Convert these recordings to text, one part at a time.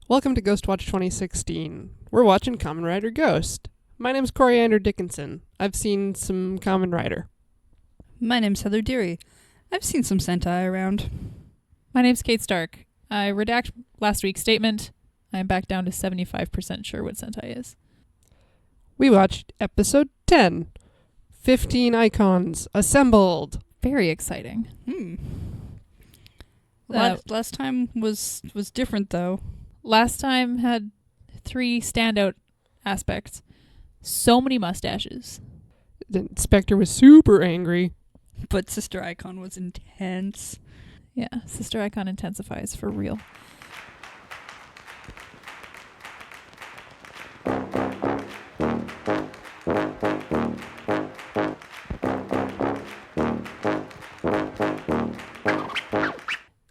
Welcome to GHOSTWATCH2016. We're watching Kamen Rider Ghost. My name's Coriander Dickinson. I've seen some Kamen Rider. My name's Heather Deary. I've seen some Sentai around. My name's Kate Stark. I redact last week's statement. I'm back down to 75% sure what Sentai is. We watched episode 10. 15 Eyecons assembled. Very exciting. Last time was different, though. Last time had 3 standout aspects. So many mustaches. The Spectre was super angry. But Sister Eyecon was intense. Yeah, Sister Eyecon intensifies for real.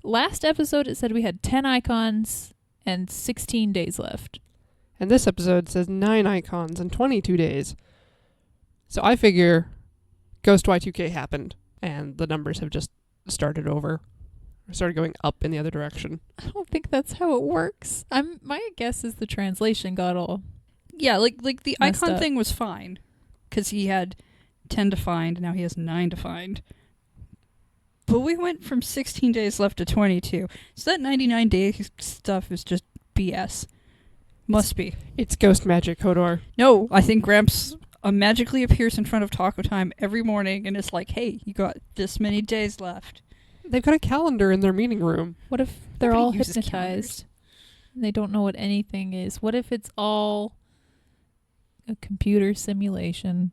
Last episode it said we had 10 icons and 16 days left. And this episode says 9 Eyecons and 22 days. So I figure Ghost Y2K happened and the numbers have just started over. Started going up in the other direction. I don't think that's how it works. My guess is the translation got all like the Eyecon up. thing was fine. Because he had 10 to find, now he has 9 to find. But we went from 16 days left to 22. So that 99 day stuff is just BS. Must be. It's ghost magic, Hodor. No, I think Gramps magically appears in front of Taco Time every morning and is like, hey, you got this many days left. They've got a calendar in their meeting room. What if they're Nobody all uses hypnotized? And they don't know what anything is. What if it's all a computer simulation?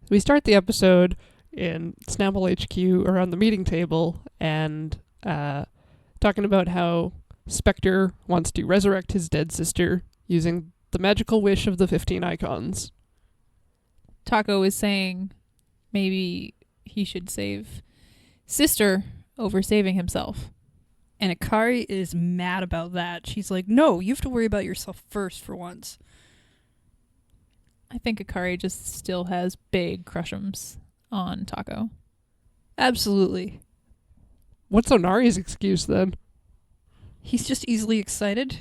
We start the episode in Snapple HQ around the meeting table and talking about how Spectre wants to resurrect his dead sister using the magical wish of the 15 Eyecons. Taco is saying maybe he should save Sister over saving himself. And Akari is mad about that. She's like, no, you have to worry about yourself first for once. I think Akari just still has big crushums on Taco. Absolutely. What's Onari's excuse then? He's just easily excited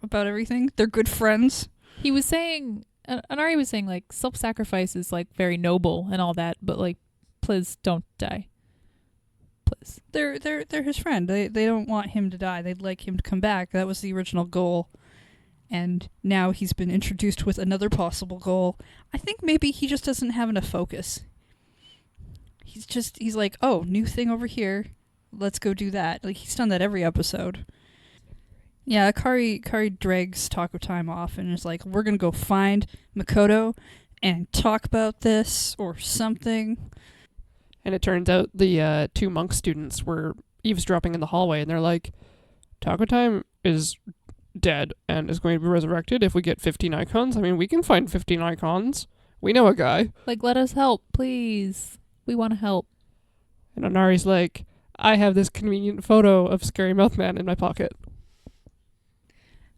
about everything. They're good friends. He was saying, Anari was saying, like, self-sacrifice is, like, very noble and all that, but, like, please don't die. Please. They're his friend. They don't want him to die. They'd like him to come back. That was the original goal. And now he's been introduced with another possible goal. I think maybe he just doesn't have enough focus. He's like, oh, new thing over here. Let's go do that. Like, he's done that every episode. Yeah, Akari drags Taco Time off and is like, we're going to go find Makoto and talk about this or something. And it turns out the 2 monk students were eavesdropping in the hallway and they're like, Taco Time is dead and is going to be resurrected if we get 15 Eyecons. I mean, we can find 15 Eyecons. We know a guy. Like, let us help, please. We want to help. And Onari's like, I have this convenient photo of Scary Mouth Man in my pocket.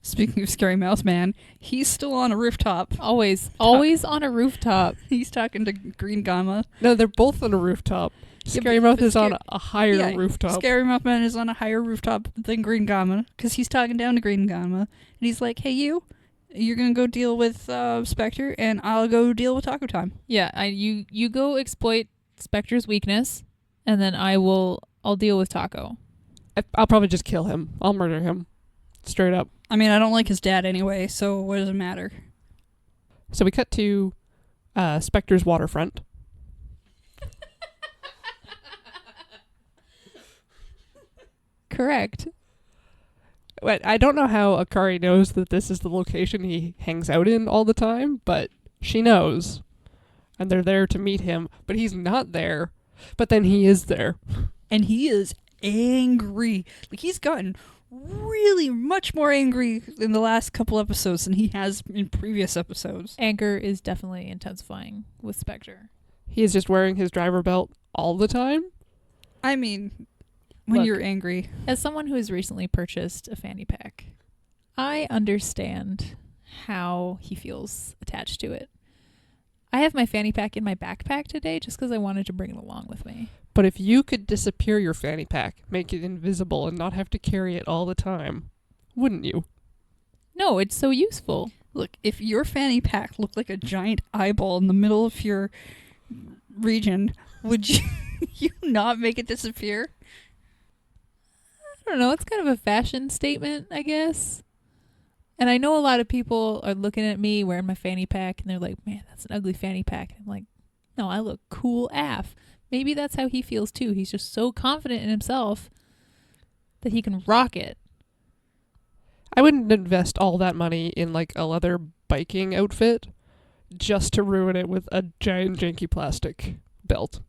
Speaking of Scary Mouth Man, he's still on a rooftop. Always on a rooftop. He's talking to Green Gama. No, they're both on a rooftop. Scary Mouth is on a higher rooftop. Scary Mouth Man is on a higher rooftop than Green Gama because he's talking down to Green Gama. And he's like, hey, you're going to go deal with Spectre and I'll go deal with Taco Time. Yeah, you go exploit Spectre's weakness and then I'll deal with Taco. I'll probably just kill him. I'll murder him. Straight up. I mean, I don't like his dad anyway, so what does it matter? So we cut to Spectre's Waterfront. Correct. But I don't know how Akari knows that this is the location he hangs out in all the time, but she knows. And they're there to meet him, but he's not there. But then he is there. And he is angry. Like, he's gotten really much more angry in the last couple episodes than he has in previous episodes. Anger is definitely intensifying with Spectre. He is just wearing his driver belt all the time. I mean, when Look, you're angry. As someone who has recently purchased a fanny pack, I understand how he feels attached to it. I have my fanny pack in my backpack today just because I wanted to bring it along with me. But if you could disappear your fanny pack, make it invisible, and not have to carry it all the time, wouldn't you? No, it's so useful. Look, if your fanny pack looked like a giant eyeball in the middle of your region, would you not make it disappear? I don't know. It's kind of a fashion statement, I guess. And I know a lot of people are looking at me wearing my fanny pack, and they're like, man, that's an ugly fanny pack. And I'm like, no, I look cool AF. Maybe that's how he feels too. He's just so confident in himself that he can rock it. I wouldn't invest all that money in like a leather biking outfit just to ruin it with a giant janky plastic belt.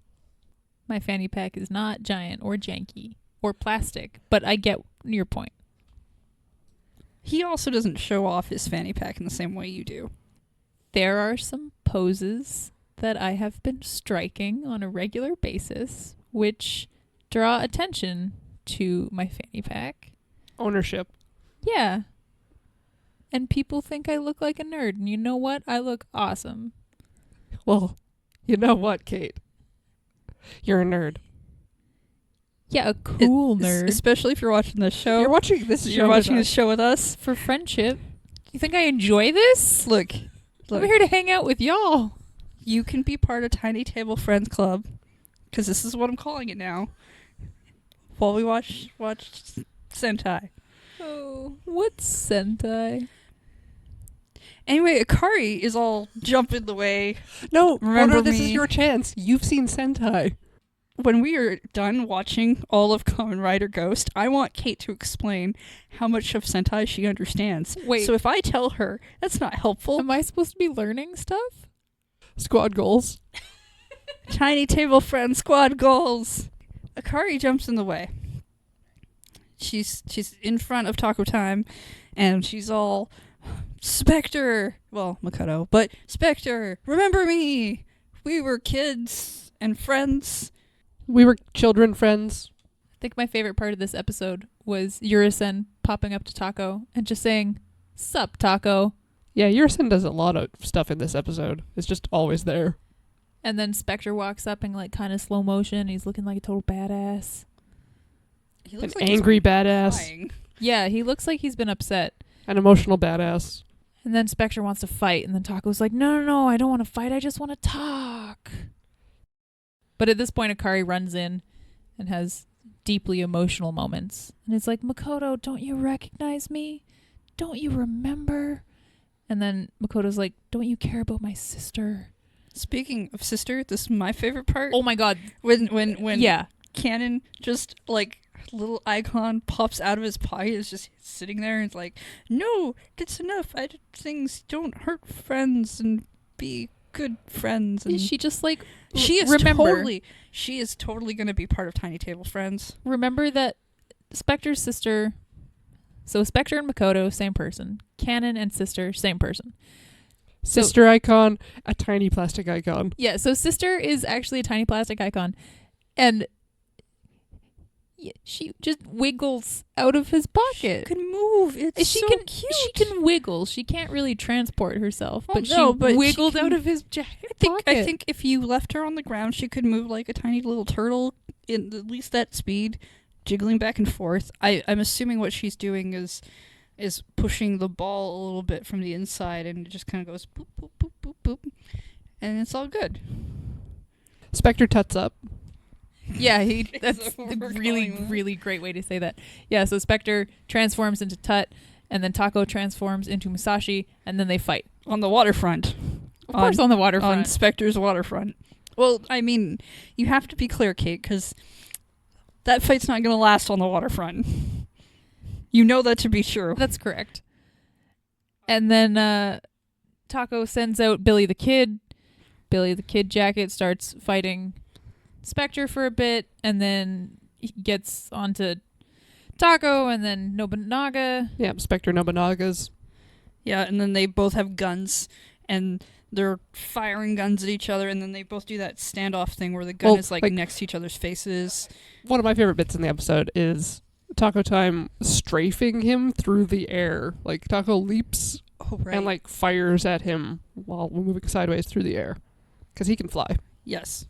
My fanny pack is not giant or janky or plastic, but I get your point. He also doesn't show off his fanny pack in the same way you do. There are some poses that I have been striking on a regular basis, which draw attention to my fanny pack. Ownership. Yeah. And people think I look like a nerd. And you know what? I look awesome. Well, you know what, Kate? You're a nerd. Yeah, a cool nerd. Especially if you're watching this show. You're watching this show. You're watching this show with us. For friendship. You think I enjoy this? Look. I'm here to hang out with y'all. You can be part of Tiny Table Friends Club, because this is what I'm calling it now, while we watch Sentai. Oh, what's Sentai? Anyway, Akari is all jumping the way. No, Remember this me? is your chance. You've seen Sentai. When we are done watching all of Kamen Rider Ghost, I want Kate to explain how much of Sentai she understands. Wait. So if I tell her, that's not helpful. Am I supposed to be learning stuff? Squad goals. Tiny Table Friend Squad goals. Akari jumps in the way. She's in front of Taco Time, and she's all, Spectre! Well, Makoto, but Spectre, remember me! We were kids and friends. We were children friends. I think my favorite part of this episode was Yurisen popping up to Taco and just saying, "Sup, Taco?" Yeah, Yurisen does a lot of stuff in this episode. It's just always there. And then Spectre walks up in like kind of slow motion. He's looking like a total badass. He An looks like angry he's badass. crying. Yeah, he looks like he's been upset. An emotional badass. And then Spectre wants to fight, and then Taco's like, no, I don't want to fight, I just want to talk. But at this point, Akari runs in and has deeply emotional moments. And it's like, Makoto, don't you recognize me? Don't you remember? And then Makoto's like, don't you care about my sister? Speaking of sister, this is my favorite part. Oh my god. When Yeah. Cannon just like little icon pops out of his pocket, is just sitting there and it's like, no, that's enough. I did things, don't hurt friends and be good friends. And She just like, she is totally going to be part of Tiny Table Friends. remember that Spectre's sister, so Spectre and Makoto, same person. Canon and sister, same person. Sister icon, a tiny plastic icon. Yeah, so sister is actually a tiny plastic icon. And she just wiggles out of his pocket. She can move. It's She so can, cute. She can wiggle. She can't really transport herself, Well, but no, she but she wiggled can- out of his jacket I pocket. think if you left her on the ground, she could move like a tiny little turtle in at least that speed, jiggling back and forth. I'm assuming what she's doing is pushing the ball a little bit from the inside, and it just kind of goes boop, boop, boop, boop, boop, and it's all good. Spectre tuts up. Yeah, that's That's a what we're really, calling that. really great way to say that. Yeah, so Spectre transforms into Tut, and then Taco transforms into Musashi, and then they fight. On the waterfront. Of course, on the On waterfront. Spectre's waterfront. Well, I mean, you have to be clear, Kate, because that fight's not going to last on the waterfront. You know that to be true. That's correct. And then Taco sends out Billy the Kid. Billy the Kid jacket starts fighting Spectre for a bit, and then he gets onto Taco, and then Nobunaga. Yeah, Spectre Nobunaga's. Yeah, and then they both have guns, and they're firing guns at each other, and then they both do that standoff thing where the gun Well, is like next to each other's faces. One of my favorite bits in the episode is Taco Time strafing him through the air. Like, Taco leaps Oh, right. and, like, fires at him while moving sideways through the air. Because he can fly. Yes.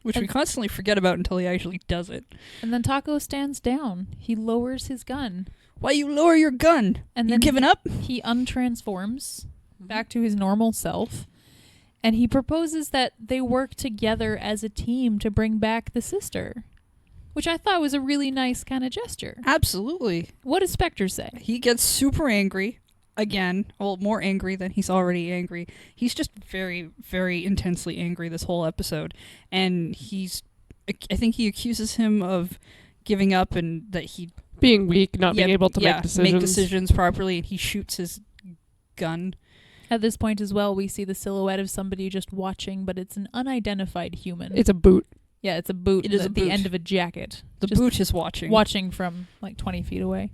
which we constantly forget about until he actually does it. And then Taco stands down. He lowers his gun. Why you lower your gun? And You then giving up? he untransforms back to his normal self. And he proposes that they work together as a team to bring back the sister. Which I thought was a really nice kind of gesture. Absolutely. What does Spectre say? He gets super angry. Again, well, more angry than he's already angry. He's just very, very intensely angry this whole episode. And I think he accuses him of giving up and that he... Being weak, not being able to make decisions properly, and he shoots his gun. At this point as well, we see the silhouette of somebody just watching, but it's an unidentified human. It's a boot. Yeah, it's a boot It is at the end of a jacket. The Just boot is watching. Watching from like 20 feet away.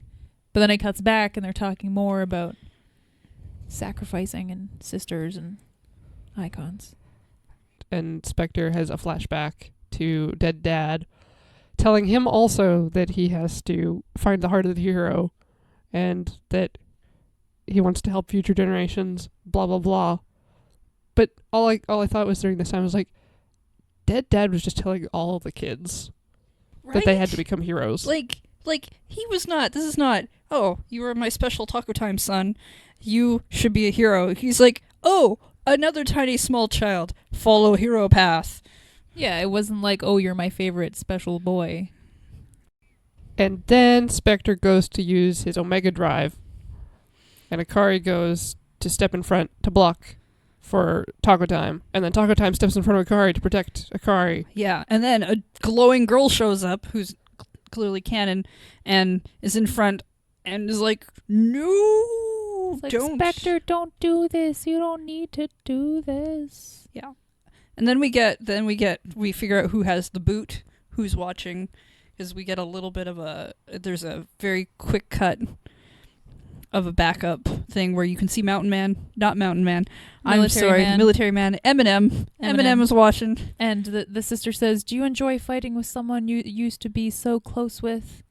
But then it cuts back and they're talking more about sacrificing and sisters and icons. And Spectre has a flashback to dead dad, telling him also that he has to find the heart of the hero and that he wants to help future generations, blah, blah, blah. But all I thought was during this time was like, dead dad was just telling all of the kids that they had to become heroes. Like he was not, this is not, oh, you were my special Taco Time son. You should be a hero. He's like, oh, another tiny small child. Follow hero path. Yeah, it wasn't like, oh, you're my favorite special boy. And then Spectre goes to use his Omega Drive, and Akari goes to step in front to block for Taco Time, and then Taco Time steps in front of Akari to protect Akari. Yeah, and then a glowing girl shows up who's clearly canon and is in front and is like, no, It's like, don't. Spectre, don't do this. You don't need to do this. Yeah. And then we figure out who has the boot, who's watching, because we get a little bit of there's a very quick cut of a backup thing where you can see Military Man. Eminem is watching. And the sister says, do you enjoy fighting with someone you used to be so close with?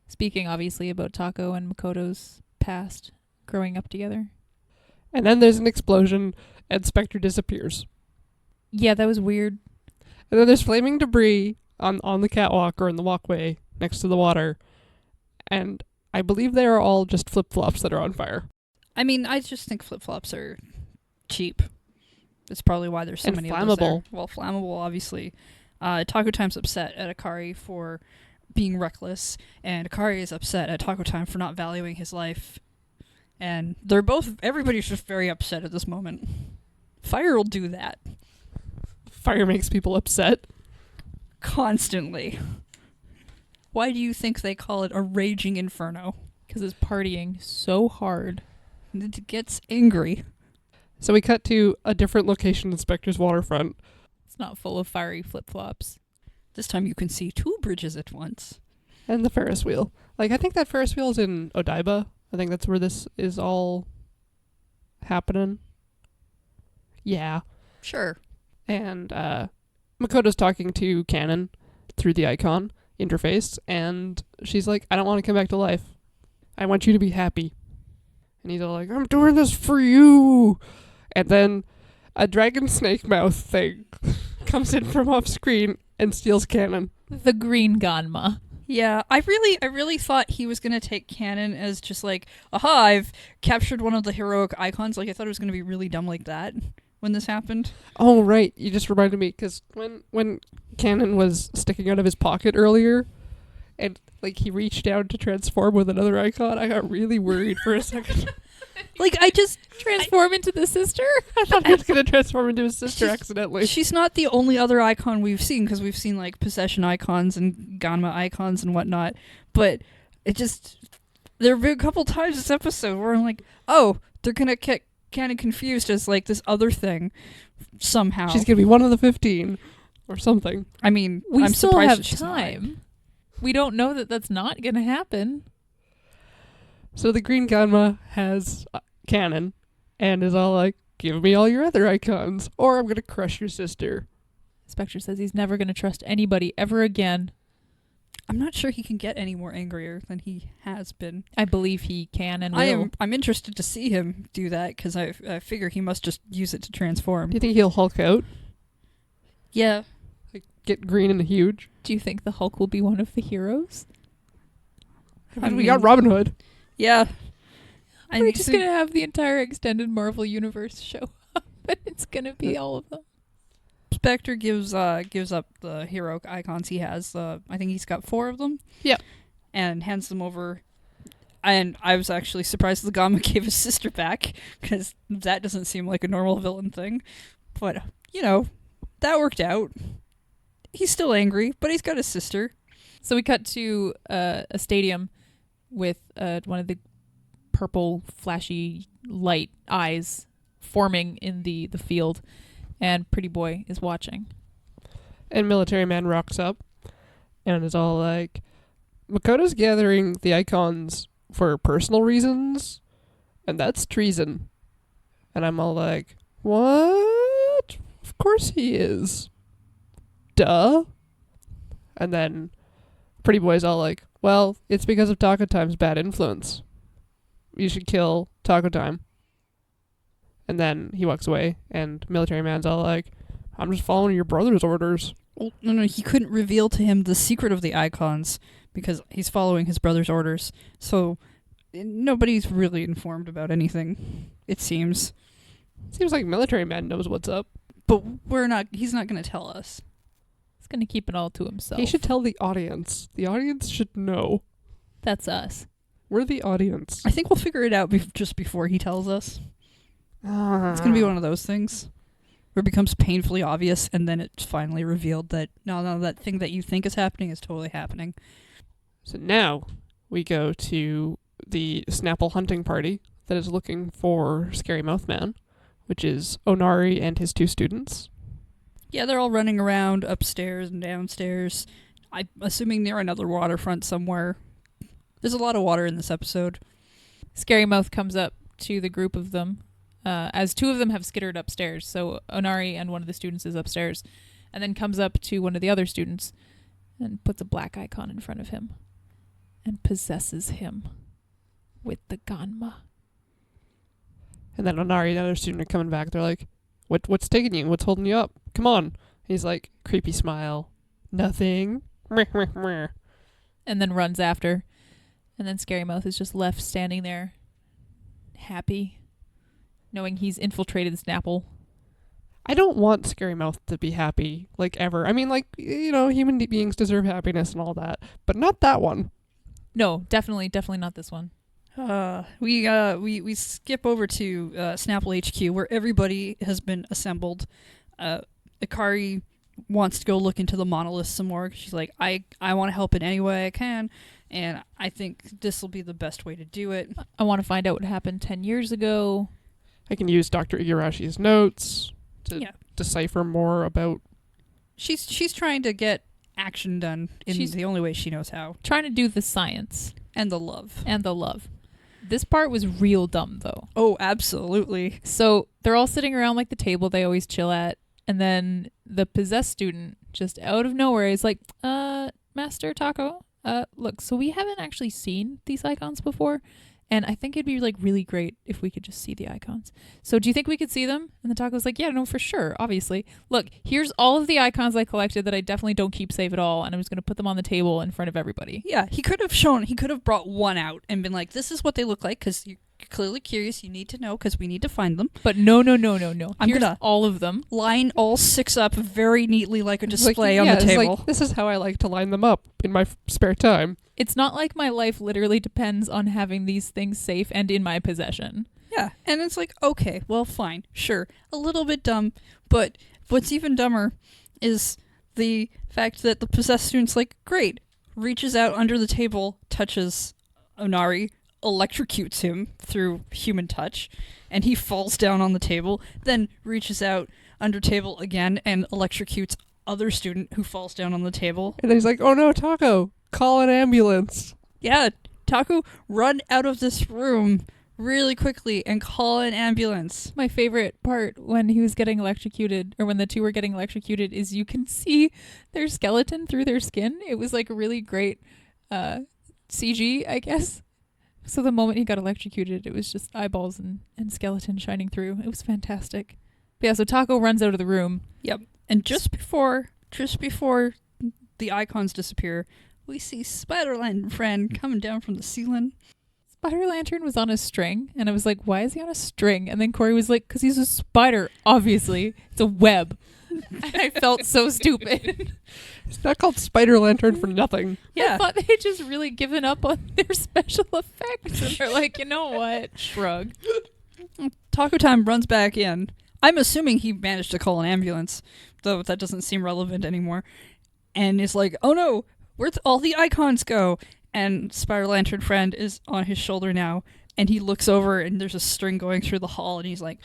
Speaking obviously about Taco and Makoto's past growing up together. And then there's an explosion and Spectre disappears. Yeah, that was weird. And then there's flaming debris on the catwalk or in the walkway next to the water. And I believe they are all just flip-flops that are on fire. I mean, I just think flip-flops are cheap. That's probably why there's so and many flammable. of those there. Well, flammable, obviously. Taco Time's upset at Akari for being reckless, and Akari is upset at Taco Time for not valuing his life. And everybody's just very upset at this moment. Fire will do that. Fire makes people upset. Constantly. Why do you think they call it a raging inferno? Because it's partying so hard. It gets angry. So we cut to a different location in Spectre's Waterfront. It's not full of fiery flip-flops. This time you can see two bridges at once. And the Ferris wheel. I think that Ferris wheel is in Odaiba. I think that's where this is all happening. Yeah. Sure. And Makoto's talking to Canon through the Eyecon interface, and she's like, I don't want to come back to life. I want you to be happy. And he's all like, I'm doing this for you. And then a dragon snake mouth thing comes in from off screen and steals Canon. The green Ganma. Yeah, I really thought he was going to take Canon as just like, aha, I've captured one of the heroic icons. Like, I thought it was going to be really dumb like that when this happened. Oh, right. You just reminded me, because when Canon was sticking out of his pocket earlier, and he reached down to transform with another icon, I got really worried for a second. I just transform into the sister? I thought he was going to transform into his sister accidentally. She's not the only other icon we've seen, because we've seen possession icons and Ganma icons and whatnot. But it just, there have been a couple times this episode where I'm like, oh, they're going to get Canon confused as this other thing somehow. She's going to be one of the 15 or something. I mean, we I'm still surprised have that she's time. not. We don't know that that's not going to happen. So the green Ganma has Canon and is all like, give me all your other icons or I'm going to crush your sister. Spectre says he's never going to trust anybody ever again. I'm not sure he can get any more angrier than he has been. I believe he can and will. I'm interested to see him do that, because I figure he must just use it to transform. Do you think he'll Hulk out? Yeah. get green and huge. Do you think the Hulk will be one of the heroes? We got Robin Hood. Yeah. We're just going to have the entire extended Marvel Universe show up, and it's going to be all of them. Spectre gives up the hero icons he has. I think he's got 4 of them. Yeah. And hands them over. And I was actually surprised the Goma gave his sister back, because that doesn't seem like a normal villain thing. But, that worked out. He's still angry, but he's got his sister. So we cut to a stadium with one of the purple flashy light eyes forming in the field, and Pretty Boy is watching. And Military Man rocks up and is all like, Makoto's gathering the Eyecons for personal reasons, and that's treason. And I'm all like, what? Of course he is. Duh. And then Pretty Boy's all like, well, it's because of Taco Time's bad influence. You should kill Taco Time. And then he walks away, and Military Man's all like, I'm just following your brother's orders. Well, no, he couldn't reveal to him the secret of the Eyecons because he's following his brother's orders. So nobody's really informed about anything, it seems. Seems like Military Man knows what's up. But he's not going to tell us. He's going to keep it all to himself. He should tell the audience. The audience should know. That's us. We're the audience. I think we'll figure it out just before he tells us. It's going to be one of those things where it becomes painfully obvious, and then it's finally revealed that, no, that thing that you think is happening is totally happening. So now we go to the Snapple hunting party that is looking for Scary Mouth Man, which is Onari and his 2 students. Yeah, they're all running around upstairs and downstairs. I'm assuming they're another waterfront somewhere. There's a lot of water in this episode. Scary Mouth comes up to the group of them, as 2 of them have skittered upstairs. So Onari and one of the students is upstairs, and then comes up to one of the other students and puts a black icon in front of him and possesses him with the Goma. And then Onari and the other student are coming back. They're like, what's taking you? What's holding you up? Come on. He's like, creepy smile. Nothing. And then runs after. And then Scary Mouth is just left standing there, happy, knowing he's infiltrated Snapple. I don't want Scary Mouth to be happy, like, ever. I mean, like, human beings deserve happiness and all that, but not that one. No, definitely not this one. We skip over to Snapple HQ, where everybody has been assembled. Ikari wants to go look into the monolith some more. She's like, I want to help in any way I can, and I think this will be the best way to do it. I want to find out what happened 10 years ago. I can use Dr. Igarashi's notes to decipher more about... She's trying to get action done in the only way she knows how. Trying to do the science. And the love. This part was real dumb, though. Oh, absolutely. So they're all sitting around like the table they always chill at, and then the possessed student, just out of nowhere, is like, Master Taco, look, so we haven't actually seen these icons before, and I think it'd be like really great if we could just see the icons. So do you think we could see them? And the Taco's like, yeah, no, for sure, obviously. Look, here's all of the icons I collected that I definitely don't keep safe at all, and I'm just going to put them on the table in front of everybody. Yeah, he could have brought one out and been like, this is what they look like, because you're clearly curious, you need to know, because we need to find them. But no. Here's all of them. Line all 6 up very neatly like a display on the table. Like, this is how I like to line them up in my spare time. It's not like my life literally depends on having these things safe and in my possession. Yeah, and it's like, okay, well, fine, sure. A little bit dumb, but what's even dumber is the fact that the possessed student's like, great, reaches out under the table, touches Onari, electrocutes him through human touch, and he falls down on the table, then reaches out under table again and electrocutes other student who falls down on the table. And then he's like, oh no, Taco, call an ambulance. Yeah, Taco, run out of this room really quickly and call an ambulance. My favorite part when he was getting electrocuted, or when the 2 were getting electrocuted, is you can see their skeleton through their skin. It was like a really great CG, I guess. So the moment he got electrocuted, it was just eyeballs and skeleton shining through. It was fantastic. But yeah, so Taco runs out of the room. Yep. And just before just before the icons disappear, we see Spider-Lantern friend coming down from the ceiling. Spider Lantern was on a string, and I was like, why is he on a string? And then Corey was like, because he's a spider, obviously. It's a web. And I felt so stupid. It's not called Spider Lantern for nothing. Yeah. I thought they had just really given up on their special effects. And they're like, you know what? Shrug. Taco Time runs back in. I'm assuming he managed to call an ambulance, though that doesn't seem relevant anymore. And is like, oh no, where'd all the icons go? And Spider-Lantern friend is on his shoulder now, and he looks over and there's a string going through the hall, and he's like,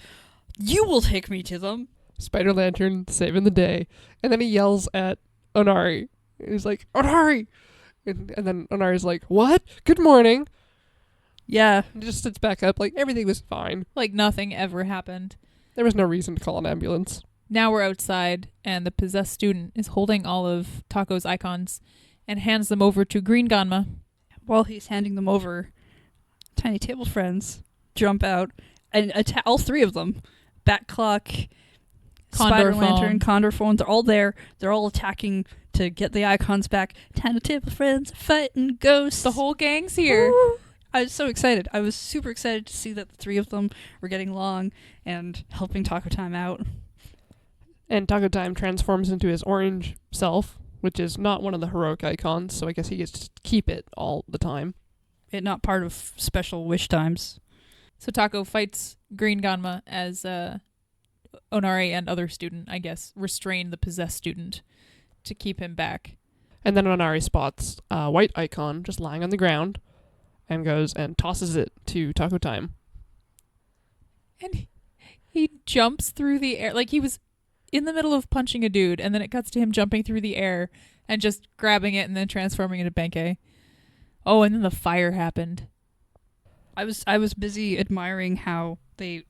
you will take me to them. Spider Lantern saving the day. And then he yells at Onari. He's like, Onari! And then Onari's like, what? Good morning. Yeah. And just sits back up like everything was fine. Like nothing ever happened. There was no reason to call an ambulance. Now we're outside, and the possessed student is holding all of Taco's icons and hands them over to Green Ganma. While he's handing them over, Tiny Table Friends jump out and attack all three of them. Bat Clock, Condor Spider-Lantern, Phone. Condor Phone, they're all there. They're all attacking to get the icons back. Tiny Table Friends fighting ghosts. The whole gang's here. Woo! I was so excited. I was super excited to see that the three of them were getting along and helping Taco Time out. And Taco Time transforms into his orange self, which is not one of the heroic icons, so I guess he gets to keep it all the time. It not part of special wish times. So Taco fights Green Ganma as Onari and other student, I guess, restrain the possessed student to keep him back. And then Onari spots a white icon just lying on the ground and goes and tosses it to Taco Time. And he jumps through the air. Like he was in the middle of punching a dude, and then it cuts to him jumping through the air and just grabbing it and then transforming into Benkei. Oh, and then the fire happened. I was busy admiring how they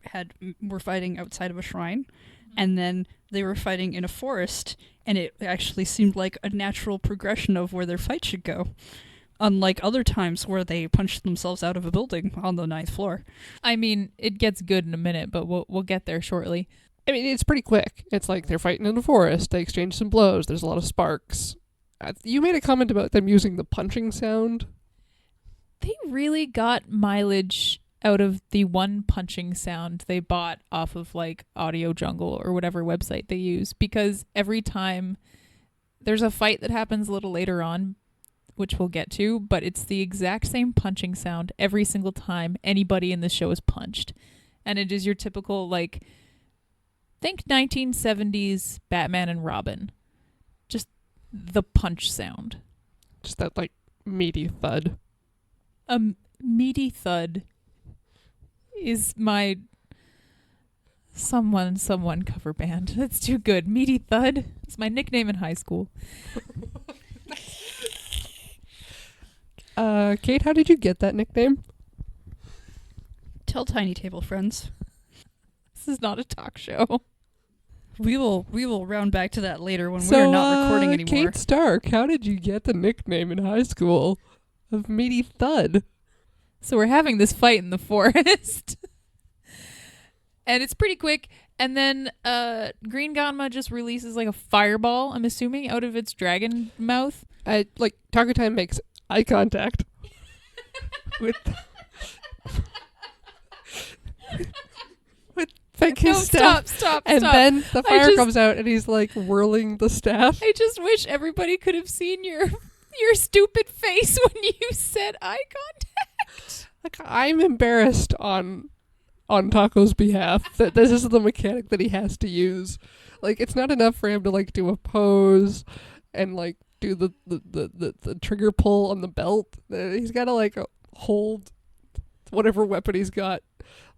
were fighting outside of a shrine, and then they were fighting in a forest, and it actually seemed like a natural progression of where their fight should go. Unlike other times where they punched themselves out of a building on the 9th floor. I mean, it gets good in a minute, but we'll get there shortly. I mean, it's pretty quick. It's like they're fighting in a forest. They exchange some blows. There's a lot of sparks. You made a comment about them using the punching sound. They really got mileage out of the one punching sound they bought off of like Audio Jungle or whatever website they use, because every time there's a fight that happens a little later on, which we'll get to, but it's the exact same punching sound every single time anybody in the show is punched. And it is your typical, like, think 1970s Batman and Robin. Just the punch sound. Just that, like, meaty thud. A meaty thud is my someone cover band. That's too good. Meaty Thud is my nickname in high school. Kate, how did you get that nickname? Tell Tiny Table Friends. This is not a talk show. We will round back to that later when we're not recording anymore. Kate Stark, how did you get the nickname in high school of Meaty Thud? So we're having this fight in the forest. And it's pretty quick. And then Green Ganma just releases like a fireball, I'm assuming, out of its dragon mouth. Taco Time makes eye contact with his staff. Stop. And then the fire comes out and he's like whirling the staff. I just wish everybody could have seen your stupid face when you said eye contact. Like, I'm embarrassed on Taco's behalf that this is the mechanic that he has to use. Like, it's not enough for him to like do a pose and like do the trigger pull on the belt. He's got to like hold whatever weapon he's got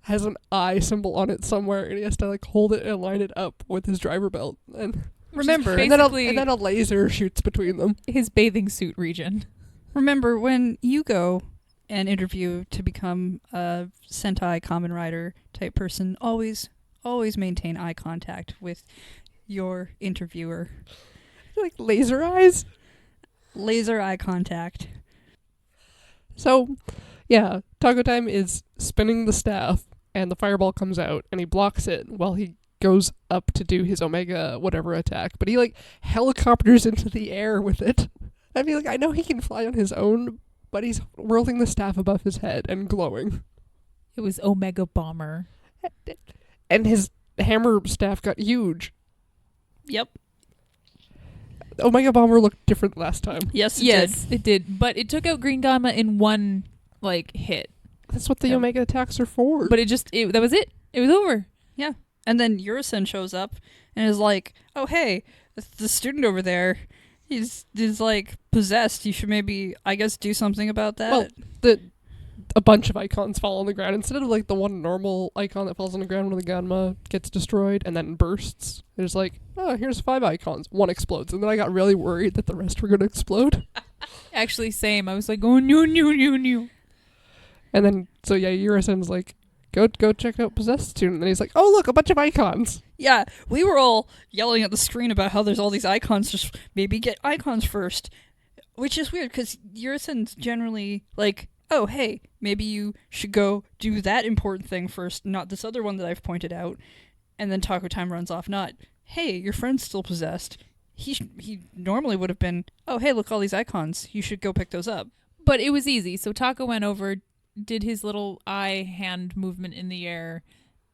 has an eye symbol on it somewhere, and he has to like hold it and line it up with his driver belt. And remember, and then a laser shoots between them. His bathing suit region. Remember when you go and interview to become a Sentai Kamen Rider type person, always maintain eye contact with your interviewer. Like laser eyes? Laser eye contact. So, yeah, Taco Time is spinning the staff, and the fireball comes out, and he blocks it while he goes up to do his Omega whatever attack, but he like helicopters into the air with it. I mean, like, I know he can fly on his own, but he's whirling the staff above his head and glowing. It was Omega Bomber. And his hammer staff got huge. Yep. Omega Bomber looked different last time. Yes, It did. But it took out Green Gamma in one, like, hit. That's what the Yeah. Omega attacks are for. But that was it. It was over. Yeah. And then Urisen shows up and is like, oh, hey, the student over there, he's like possessed. You should maybe, I guess, do something about that. Well, a bunch of icons fall on the ground instead of like the one normal icon that falls on the ground when the Ganma gets destroyed and then bursts. There's like, oh, here's 5 icons. One explodes, and then I got really worried that the rest were going to explode. Actually, same. I was like, oh, no. And then so yeah, Urisen's like, go check out Possessed Student, and he's like, oh look, a bunch of icons. Yeah, we were all yelling at the screen about how there's all these icons. Just maybe get icons first, which is weird because Urisen's generally like, oh, hey, maybe you should go do that important thing first, not this other one that I've pointed out. And then Taco Time runs off, not, hey, your friend's still possessed. He normally would have been, oh, hey, look, all these icons. You should go pick those up. But it was easy. So Taco went over, did his little eye hand movement in the air,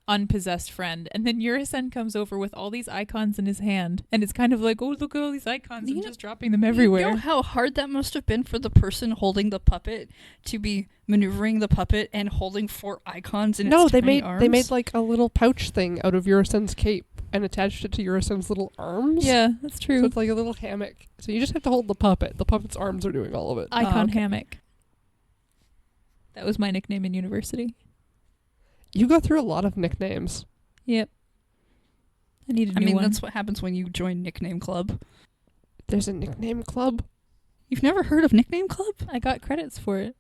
unpossessed friend, and then Urisen comes over with all these icons in his hand, and it's kind of like, oh, look at all these icons, and just dropping them everywhere. You know how hard that must have been for the person holding the puppet to be maneuvering the puppet and holding 4 icons in its tiny arms? They made like a little pouch thing out of Urisen's cape and attached it to Urisen's little arms. Yeah, that's true. So it's like a little hammock. So you just have to hold the puppet. The puppet's arms are doing all of it. Icon okay. Hammock. That was my nickname in university. You go through a lot of nicknames. Yep. I need a new one. That's what happens when you join Nickname Club. There's a nickname club. You've never heard of Nickname Club? I got credits for it.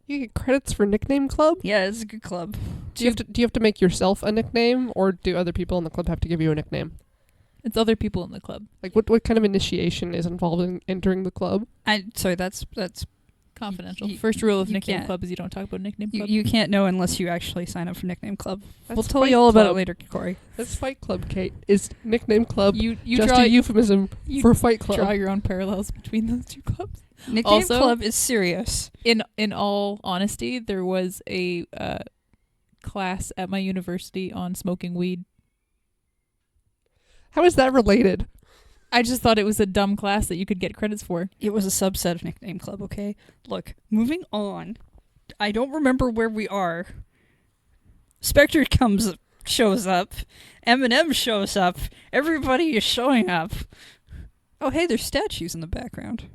You get credits for nickname club? Yeah, it's a good club. Do you have to make yourself a nickname, or do other people in the club have to give you a nickname? It's other people in the club. Like what kind of initiation is involved in entering the club? Sorry, that's Confidential. First rule of you Nickname can't. Club is you don't talk about Nickname Club. you can't know unless you actually sign up for Nickname Club. That's We'll tell Fight you all about it Club. later, Corey. That's Fight Club, Kate. Is nickname club You just draw a euphemism you for Fight Club? draw your own parallels between those two clubs. Nickname Also- Club is serious. In all honesty, there was a class at my university on smoking weed. How is that related? I just thought it was a dumb class that you could get credits for. It was a subset of Nickname Club, okay? Look, moving on. I don't remember where we are. Spectre shows up. Eminem shows up. Everybody is showing up. Oh, hey, there's statues in the background.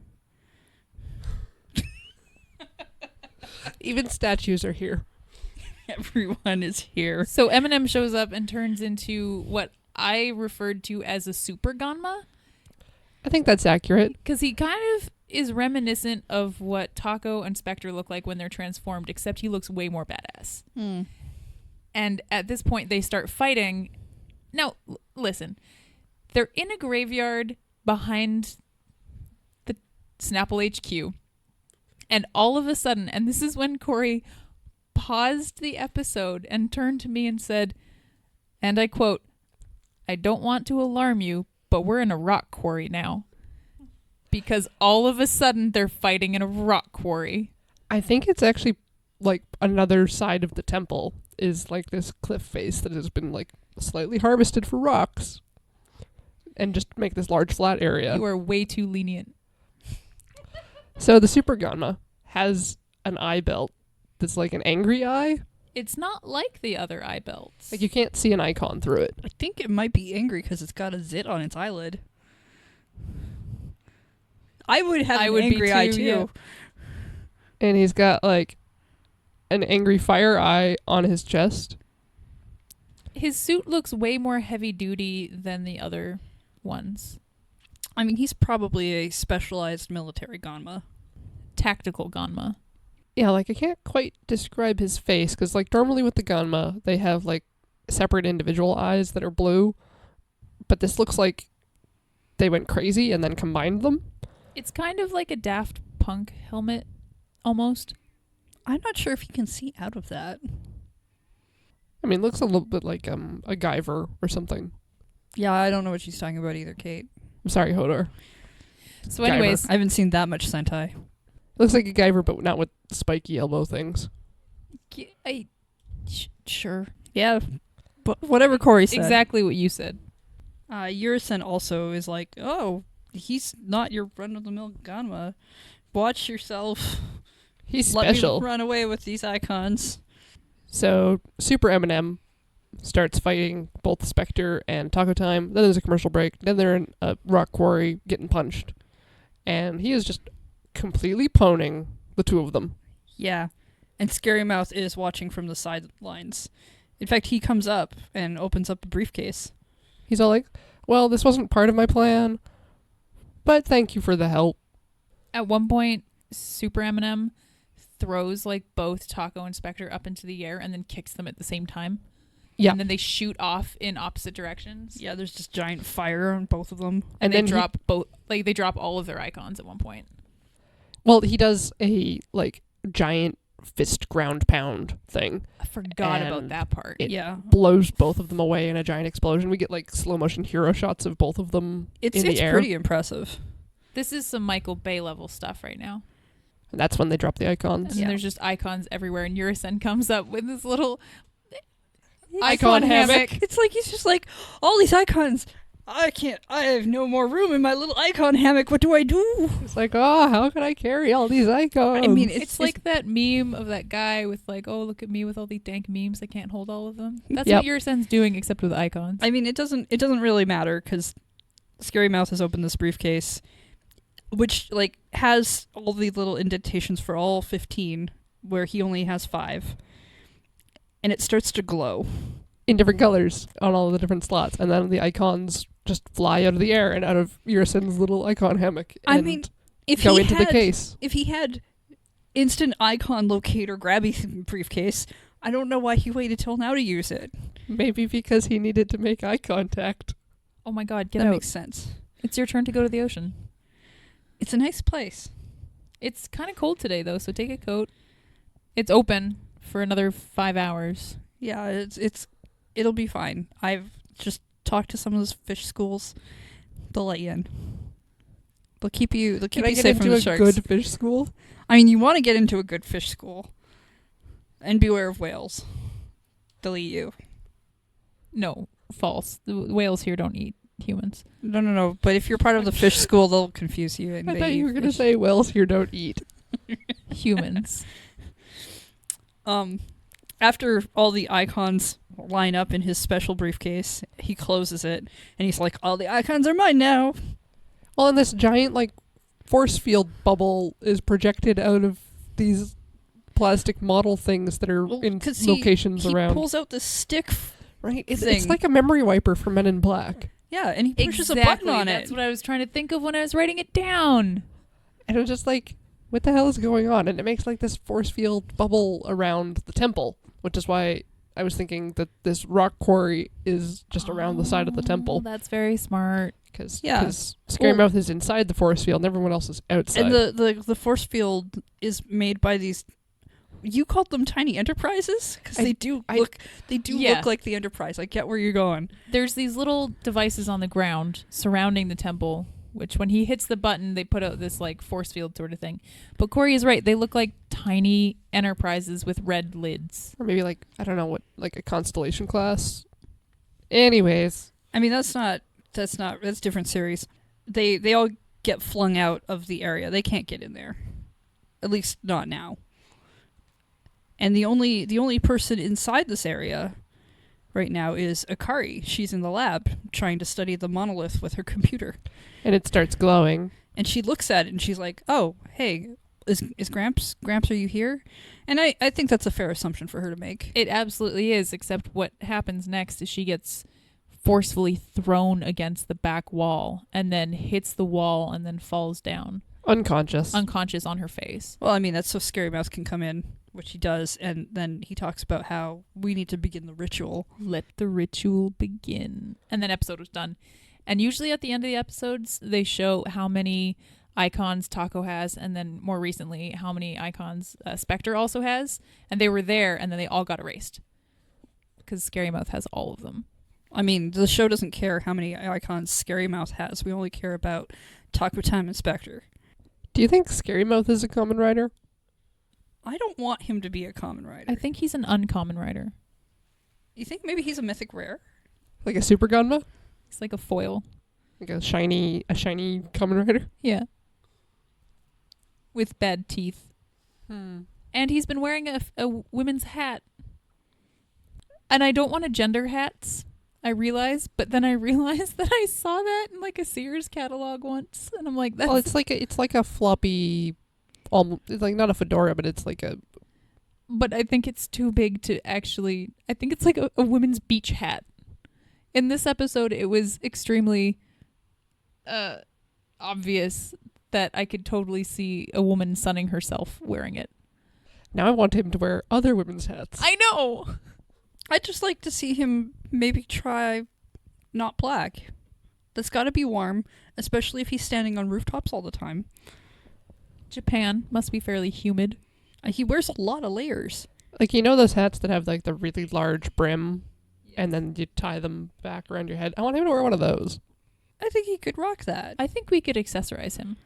Even statues are here. Everyone is here. So Eminem shows up and turns into what I referred to as a super Ganma. I think that's accurate. Because he kind of is reminiscent of what Taco and Spectre look like when they're transformed, except he looks way more badass. And at this point, they start fighting. Now, listen. They're in a graveyard behind the Snapple HQ. And all of a sudden, and this is when Corey paused the episode and turned to me and said, and I quote, "I don't want to alarm you, but we're in a rock quarry now." Because all of a sudden they're fighting in a rock quarry. I think it's actually like another side of the temple is like this cliff face that has been like slightly harvested for rocks and just make this large flat area. You are way too lenient. So the Super Ganma has an eye belt that's like an angry eye. It's not like the other eye belts. Like you can't see an icon through it. I think it might be angry because it's got a zit on its eyelid. I would have an angry eye too. Yeah. And he's got like an angry fire eye on his chest. His suit looks way more heavy duty than the other ones. I mean, he's probably a specialized military Ganma. Tactical Ganma. Yeah, like I can't quite describe his face because like normally with the Ganma they have like separate individual eyes that are blue, but this looks like they went crazy and then combined them. It's kind of like a Daft Punk helmet, almost. I'm not sure if you can see out of that. I mean, looks a little bit like a Guyver or something. Yeah, I don't know what she's talking about either, Kate. I'm sorry, Hodor. So anyways, I haven't seen that much Sentai. Looks like a Guyver, but not with spiky elbow things. sure. Yeah, but whatever Corey said. Exactly what you said. Yurisen also is like, oh, he's not your run-of-the-mill Ganma. Watch yourself. He's Let special. me run away with these icons. So Super Eminem starts fighting both Spectre and Taco Time. Then there's a commercial break. Then they're in a rock quarry getting punched. And he is just completely poning the two of them. Yeah, and Scary Mouth is watching from the sidelines. In fact, he comes up and opens up a briefcase. He's all like, well, this wasn't part of my plan, but thank you for the help. At one point, Super Eminem throws like both Taco and Spectre up into the air and then kicks them at the same time. Yeah. And then they shoot off in opposite directions. Yeah, there's just giant fire on both of them. And then they drop they drop all of their icons at one point. Well, he does a like giant fist ground pound thing. I forgot about And that part. Yeah. Blows both of them away in a giant explosion. We get like slow motion hero shots of both of them in the air. Pretty impressive. This is some Michael Bay level stuff right now. And that's when they drop the icons. And then there's just icons everywhere, and Yurisen comes up with this little Icon hammock. It's like he's just like, all these icons. I have no more room in my little icon hammock. What do I do? It's like, oh, how can I carry all these icons? I mean, It's like that meme of that guy with like, oh, look at me with all these dank memes. I can't hold all of them. That's Yep. what Yurisen's doing, except with icons. I mean, it doesn't really matter because Scary Mouth has opened this briefcase, which like has all the little indentations for all 15, where he only has 5, and it starts to glow in different colors on all the different slots, and then the icons just fly out of the air and out of Yurisen's little icon hammock. I and mean, if go he into had, the case. If he had instant icon locator grabby briefcase, I don't know why he waited till now to use it. Maybe because he needed to make eye contact. Oh my god, get That out. makes sense. It's your turn to go to the ocean. It's a nice place. It's kind of cold today, though, so take a coat. It's open for another 5 hours. Yeah, it'll be fine. I've just talked to some of those fish schools. They'll let you in. They'll keep you Can I get safe from into the a sharks. good fish school? I mean, you want to get into a good fish school. And beware of whales. They'll eat you. No, false. The whales here don't eat humans. No. But if you're part of the fish school, they'll confuse you. And I they thought you were eat going to fish. say whales here don't eat. Humans. After all the icons line up in his special briefcase, he closes it, and he's like, all the icons are mine now. Well, and this giant, like, force field bubble is projected out of these plastic model things that are Well, in 'cause locations he around. pulls out this stick. Right? It's thing. like a memory wiper for Men in Black. Yeah, and he pushes a button on it. That's what I was trying to think of when I was writing it down. And it was just like, what the hell is going on? And it makes like this force field bubble around the temple, which is why I was thinking that this rock quarry is just around the side of the temple. That's very smart. Because Scary Mouth is inside the force field and everyone else is outside. And the force field is made by these. You called them tiny enterprises because they do look like the Enterprise. I get where you're going. There's these little devices on the ground surrounding the temple, which when he hits the button, they put out this like force field sort of thing. But Corey is right. They look like tiny enterprises with red lids. Or maybe like, I don't know what, like a constellation class. Anyways. I mean, that's different series. They all get flung out of the area. They can't get in there. At least not now. And the only person inside this area right now is Akari. She's in the lab trying to study the monolith with her computer. And it starts glowing. And she looks at it and she's like, oh, hey, is Gramps? Gramps, are you here? And I think that's a fair assumption for her to make. It absolutely is, except what happens next is she gets forcefully thrown against the back wall and then hits the wall and then falls down. Unconscious on her face. Well, I mean, that's so Scary Mouse can come in, which he does, and then he talks about how we need to begin the ritual. Let the ritual begin. And then episode was done. And usually at the end of the episodes, they show how many icons Taco has, and then more recently, how many icons Spectre also has. And they were there, and then they all got erased. because Scary Mouth has all of them. I mean, the show doesn't care how many icons Scary Mouth has. We only care about Taco Time Inspector. Do you think Scary Mouth is a common writer? I don't want him to be a common writer. I think he's an uncommon writer. You think maybe he's a mythic rare? Like a super Gunma? He's like a foil. Like a shiny common writer? Yeah. With bad teeth. Hmm. And he's been wearing a women's hat. And I don't want to gender hats, I realize, but then I realized that I saw that in like a Sears catalog once, and I'm like, that's... Well, it's like a floppy, it's like not a fedora, but it's like a... But I think it's too big to actually... I think it's like a women's beach hat. In this episode, it was extremely obvious that I could totally see a woman sunning herself wearing it. Now I want him to wear other women's hats. I know! I'd just like to see him maybe try not black. That's got to be warm, especially if he's standing on rooftops all the time. Japan must be fairly humid. He wears a lot of layers. Like, you know those hats that have like the really large brim and then you tie them back around your head? I want him to wear one of those. I think he could rock that. I think we could accessorize him.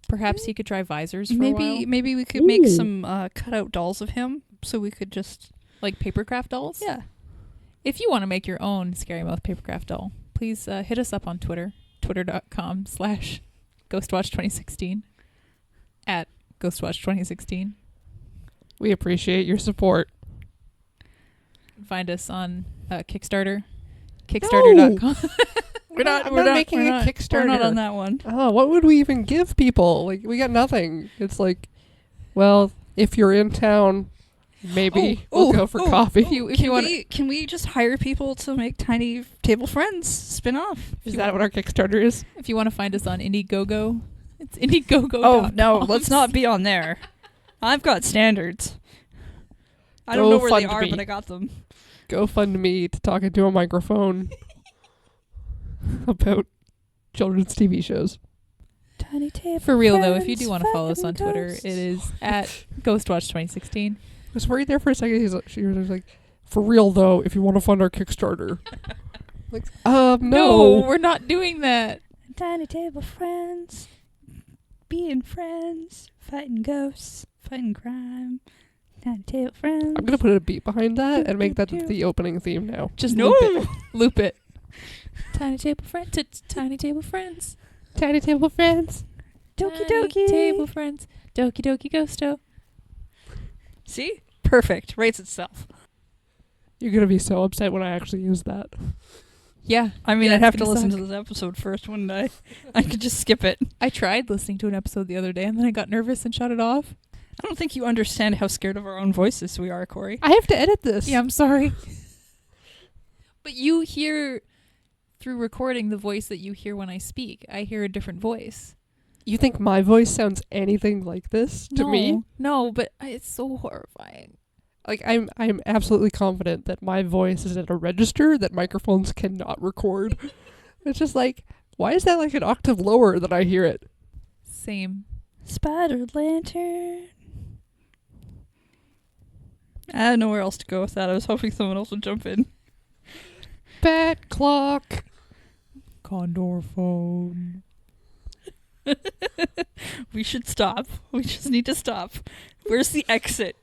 Perhaps he could try visors for a while. Maybe we could make some cutout dolls of him, so we could just... Like papercraft dolls? Yeah. If you want to make your own Scary Mouth papercraft doll, please hit us up on Twitter, twitter.com/GHOSTWATCH2016 at GHOSTWATCH2016. We appreciate your support. Find us on Kickstarter, kickstarter.com. We're not making a Kickstarter. We're not on that one. Oh, what would we even give people? Like, we got nothing. It's like, well, if you're in town, maybe we'll go for coffee. Can we just hire people to make Tiny Table Friends spin-off? Is that what our Kickstarter is? If you want to find us on Indiegogo, it's Indiegogo. Oh, no, let's not be on there. I've got standards. I don't know where they are, but I got them. Go fund me to talk into a microphone about children's TV shows. Tiny Table For real, though, if Friends, you do want to follow us on fighting Twitter, ghosts. it is at GHOSTWATCH2016. I was worried there for a second. She was like, for real though, if you want to fund our Kickstarter. Like, no. We're not doing that. Tiny Table Friends, being friends, fighting ghosts, fighting crime. Tiny Table Friends. I'm going to put a beat behind that and make that the opening theme now. Just No. loop it. Tiny Table Friends. Tiny Table Friends. Tiny Table Friends. Doki Tiny Doki. Table Friends. Doki Doki Ghosto. See? Perfect. Rates itself. You're going to be so upset when I actually use that. Yeah. I mean, Yeah, I'd have it's to gonna listen suck. to this episode first, wouldn't I? I could just skip it. I tried listening to an episode the other day and then I got nervous and shut it off. I don't think you understand how scared of our own voices we are, Corey. I have to edit this. Yeah, I'm sorry. But you hear through recording the voice that you hear when I speak. I hear a different voice. You think my voice sounds anything like this to me? No, but it's so horrifying. Like, I'm absolutely confident that my voice is at a register that microphones cannot record. It's just like, why is that like an octave lower than I hear it? Same. Spider Lantern. I had nowhere else to go with that. I was hoping someone else would jump in. Bat clock. Condor phone. We should stop. We just need to stop. Where's the exit?